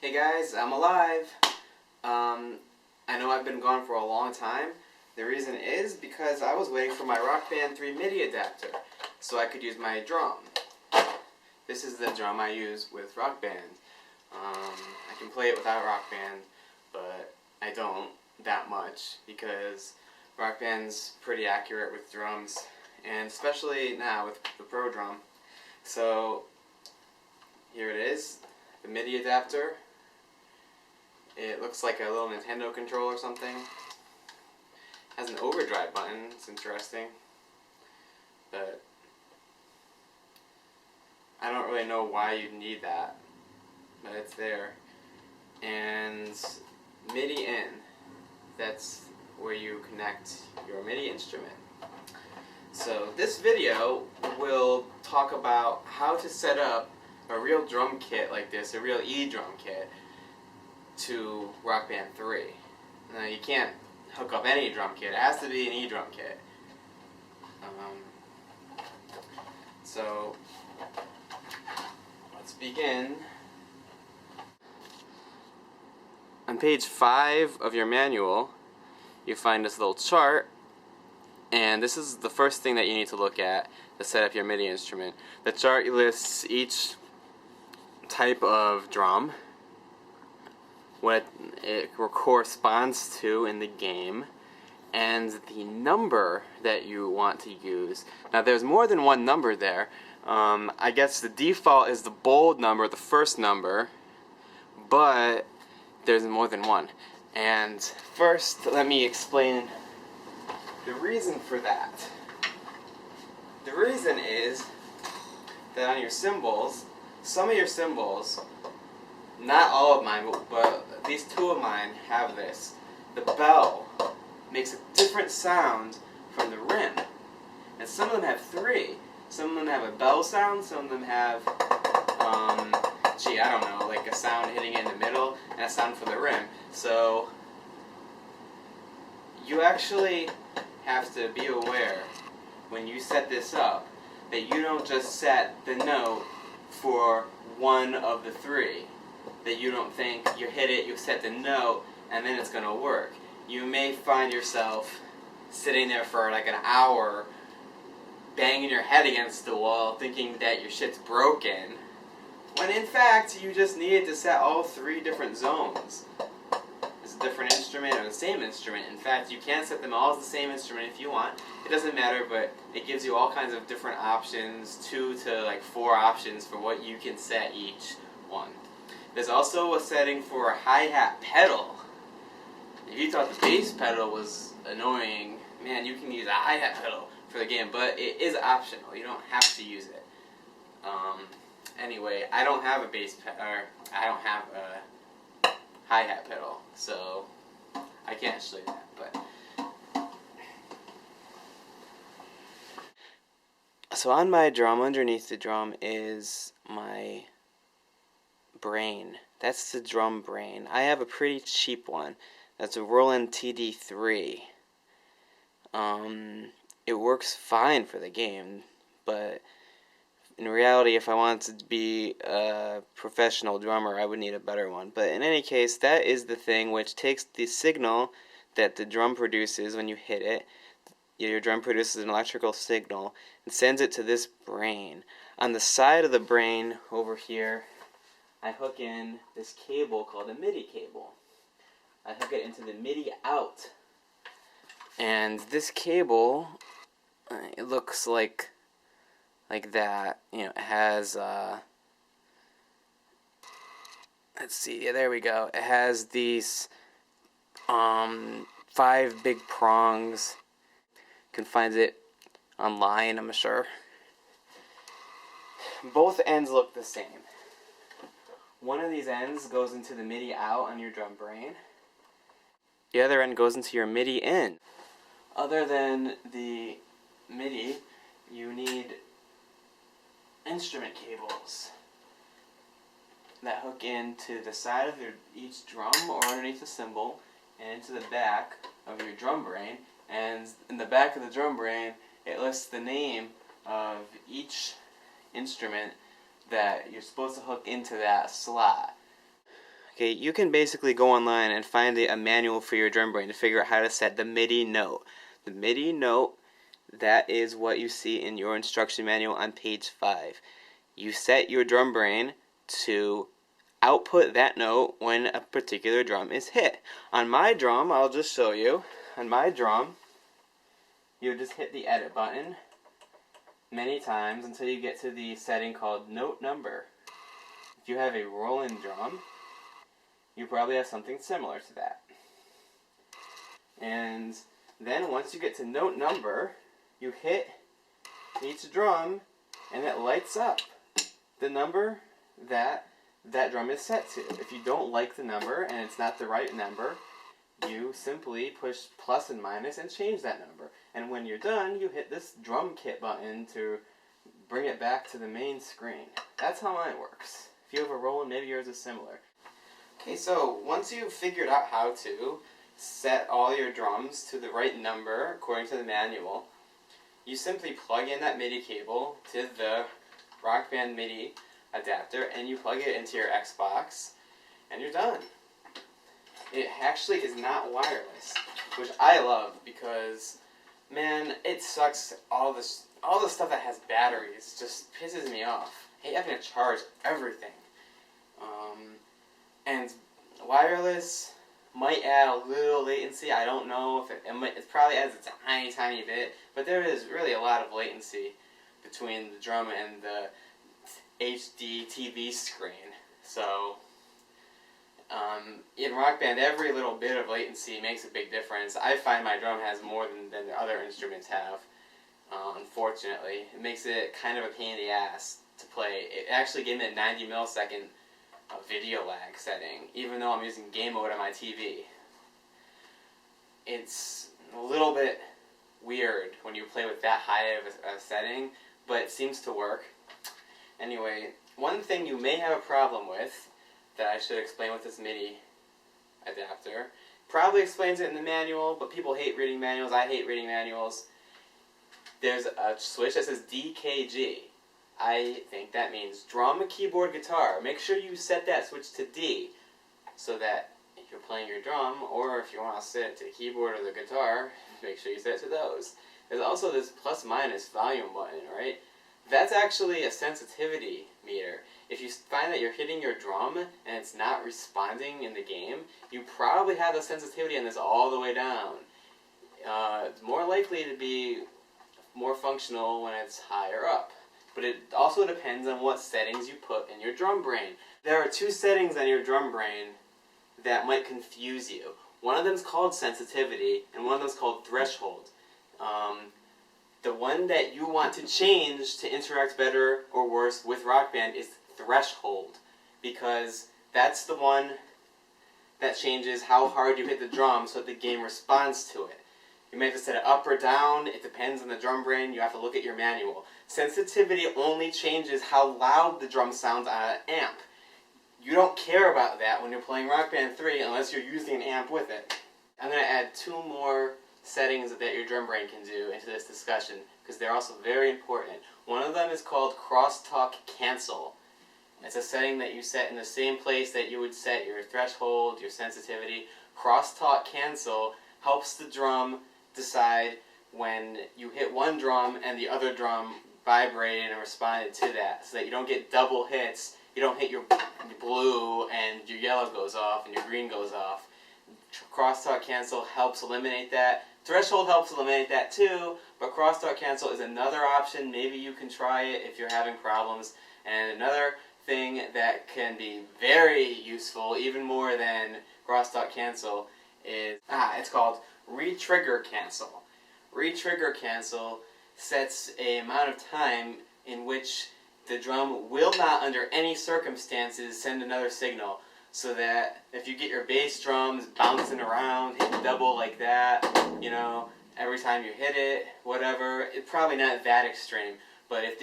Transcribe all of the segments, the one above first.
Hey guys, I'm alive. I know I've been gone for a long time. The reason is because I was waiting for my Rock Band 3 Midi adapter so I could use my drum. This is the drum I use with Rock Band. I can play it without Rock Band, but I don't that much because Rock Band's pretty accurate with drums, and especially now with the Pro Drum. So here it is, the Midi adapter. It looks like a little Nintendo controller or something. Has an overdrive button, it's interesting. But I don't really know why you'd need that, but it's there. And MIDI in, that's where you connect your MIDI instrument. So this video will talk about how to set up a real drum kit like this, a real E-drum kit, to Rock Band 3. Now you can't hook up any drum kit, it has to be an E-drum kit. So let's begin. On page 5 of your manual, you find this little chart, and this is the first thing that you need to look at to set up your MIDI instrument. The chart lists each type of drum, what it corresponds to in the game, and the number that you want to use. Now there's more than one number there. I guess the default is the bold number, the first number, but there's more than one. And first, let me explain the reason for that. The reason is that on your cymbals, some of your cymbals, not all of mine, but at least 2 of mine have this. The bell makes a different sound from the rim. And some of them have 3. Some of them have a bell sound, some of them have, I don't know, like a sound hitting in the middle and a sound from the rim. So you actually have to be aware when you set this up that you don't just set the note for one of the 3. That you don't think you hit it, you set the note, and then it's going to work. You may find yourself sitting there for like an hour banging your head against the wall thinking that your shit's broken, when in fact you just needed to set all 3 different zones. It's a different instrument or the same instrument. In fact, you can set them all as the same instrument if you want. It doesn't matter, but it gives you all kinds of different options, 2 to like 4 options for what you can set each one. There's also a setting for a hi-hat pedal. If you thought the bass pedal was annoying, man, you can use a hi-hat pedal for the game, but it is optional. You don't have to use it. Anyway, I don't have a bass pedal, I don't have a hi-hat pedal, so I can't show you that. But so on my drum, underneath the drum, is my brain. That's the drum brain. I have a pretty cheap one. That's a Roland TD3. It works fine for the game, but in reality, if I wanted to be a professional drummer, I would need a better one. But in any case, that is the thing which takes the signal that the drum produces when you hit it. Your drum produces an electrical signal and sends it to this brain. On the side of the brain over here, I hook in this cable called a MIDI cable. I hook it into the MIDI out. And this cable, it looks like that. You know, it has, let's see, yeah, there we go. It has these 5 big prongs. You can find it online, I'm sure. Both ends look the same. One of these ends goes into the MIDI out on your drum brain. The other end goes into your MIDI in. Other than the MIDI, you need instrument cables that hook into the side of each drum or underneath the cymbal and into the back of your drum brain. And in the back of the drum brain, it lists the name of each instrument that you're supposed to hook into that slot. Okay, you can basically go online and find a manual for your drum brain to figure out how to set the MIDI note. The MIDI note, that is what you see in your instruction manual on page 5. You set your drum brain to output that note when a particular drum is hit. On my drum, I'll just show you. On my drum, you just hit the edit button many times until you get to the setting called note number. If you have a Roland drum, you probably have something similar to that. And then once you get to note number, you hit each drum and it lights up the number that drum is set to. If you don't like the number and it's not the right number, you simply push plus and minus and change that number. And when you're done, you hit this drum kit button to bring it back to the main screen. That's how mine works. If you have a Roland, maybe yours is similar. Okay, so once you've figured out how to set all your drums to the right number according to the manual, you simply plug in that MIDI cable to the Rock Band Midi Adapter and you plug it into your Xbox and you're done. It actually is not wireless, which I love because, man, it sucks. All the stuff that has batteries just pisses me off. I hate having to charge everything. And wireless might add a little latency. I don't know if it probably adds a tiny, tiny bit, but there is really a lot of latency between the drum and the HD TV screen. So in Rock Band, every little bit of latency makes a big difference. I find my drum has more than the other instruments have. Unfortunately, it makes it kind of a pain in the ass to play. It actually gave me a 90 millisecond video lag setting, even though I'm using game mode on my TV. It's a little bit weird when you play with that high of a setting, but it seems to work. Anyway, one thing you may have a problem with that I should explain with this MIDI adapter, probably explains it in the manual, but people hate reading manuals. I hate reading manuals. There's a switch that says DKG. I think that means drum, keyboard, guitar. Make sure you set that switch to D so that if you're playing your drum, or if you want to set it to the keyboard or the guitar, make sure you set it to those. There's also this plus minus volume button, right? That's actually a sensitivity meter. If you find that you're hitting your drum and it's not responding in the game, you probably have the sensitivity on this all the way down. It's more likely to be more functional when it's higher up. But it also depends on what settings you put in your drum brain. There are two settings on your drum brain that might confuse you. One of them is called sensitivity, and one of them is called threshold. The one that you want to change to interact better or worse with Rock Band is threshold, because that's the one that changes how hard you hit the drum so that the game responds to it. You may have to set it up or down. It depends on the drum brain. You have to look at your manual. Sensitivity only changes how loud the drum sounds on an amp. You don't care about that when you're playing Rock Band 3 unless you're using an amp with it. I'm going to add two more settings that your drum brain can do into this discussion because they're also very important. One of them is called crosstalk cancel. It's a setting that you set in the same place that you would set your threshold, your sensitivity. Crosstalk cancel helps the drum decide when you hit one drum and the other drum vibrated and responded to that, so that you don't get double hits. You don't hit your blue and your yellow goes off and your green goes off. Crosstalk cancel helps eliminate that. Threshold helps eliminate that too, but crosstalk cancel is another option. Maybe you can try it if you're having problems. And another thing that can be very useful, even more than crosstalk cancel, is it's called retrigger cancel. Retrigger cancel sets a amount of time in which the drum will not, under any circumstances, send another signal. So that if you get your bass drums bouncing around, hitting double like that, every time you hit it, whatever, it's probably not that extreme. But if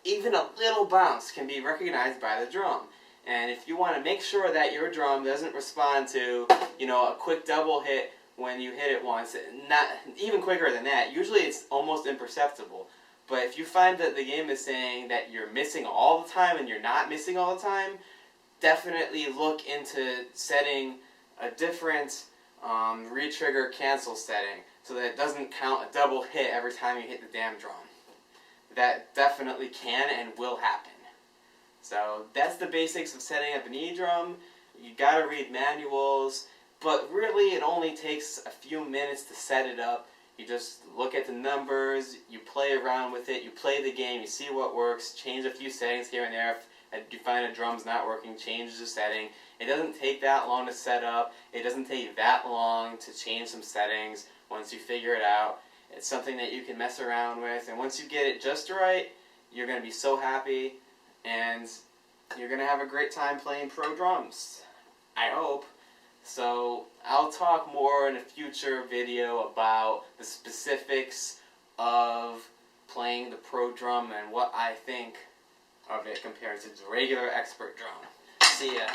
even a little bounce can be recognized by the drum. And if you want to make sure that your drum doesn't respond to, a quick double hit when you hit it once, not even quicker than that, usually it's almost imperceptible. But if you find that the game is saying that you're missing all the time and you're not missing all the time, definitely look into setting a different re-trigger cancel setting so that it doesn't count a double hit every time you hit the damn drum. That definitely can and will happen. So that's the basics of setting up an E-drum. You gotta read manuals, but really it only takes a few minutes to set it up. You just look at the numbers, you play around with it, you play the game, you see what works, change a few settings here and there. If you find a drum's not working, change the setting. It doesn't take that long to set up. It doesn't take that long to change some settings once you figure it out. It's something that you can mess around with, and once you get it just right, you're going to be so happy, and you're going to have a great time playing pro drums. I hope. So I'll talk more in a future video about the specifics of playing the pro drum and what I think of it compared to the regular expert drum. See ya.